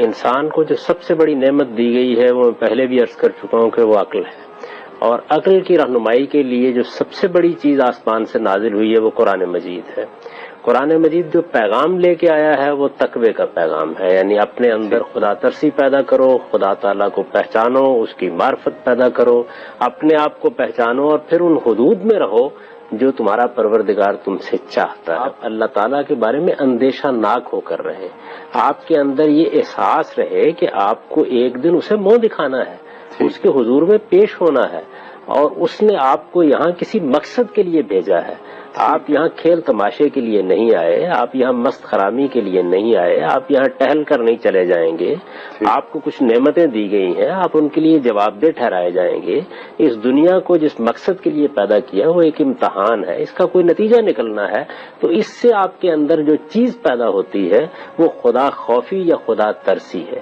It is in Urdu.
انسان کو جو سب سے بڑی نعمت دی گئی ہے وہ میں پہلے بھی عرض کر چکا ہوں کہ وہ عقل ہے، اور عقل کی رہنمائی کے لیے جو سب سے بڑی چیز آسمان سے نازل ہوئی ہے وہ قرآن مجید ہے۔ قرآن مجید جو پیغام لے کے آیا ہے وہ تقوی کا پیغام ہے، یعنی اپنے اندر خدا ترسی پیدا کرو، خدا تعالیٰ کو پہچانو، اس کی معرفت پیدا کرو، اپنے آپ کو پہچانو اور پھر ان حدود میں رہو جو تمہارا پروردگار تم سے چاہتا ہے۔ آپ اللہ تعالیٰ کے بارے میں اندیشہ ناک ہو کر رہے، آپ کے اندر یہ احساس رہے کہ آپ کو ایک دن اسے منہ دکھانا ہے، اس کے حضور میں پیش ہونا ہے، اور اس نے آپ کو یہاں کسی مقصد کے لیے بھیجا ہے۔ آپ یہاں کھیل تماشے کے لیے نہیں آئے، آپ یہاں مست خرامی کے لیے نہیں آئے، آپ یہاں ٹہل کر نہیں چلے جائیں گے، آپ کو کچھ نعمتیں دی گئی ہیں، آپ ان کے لیے جواب دہ ٹھہرائے جائیں گے۔ اس دنیا کو جس مقصد کے لیے پیدا کیا وہ ایک امتحان ہے، اس کا کوئی نتیجہ نکلنا ہے، تو اس سے آپ کے اندر جو چیز پیدا ہوتی ہے وہ خدا خوفی یا خدا ترسی ہے۔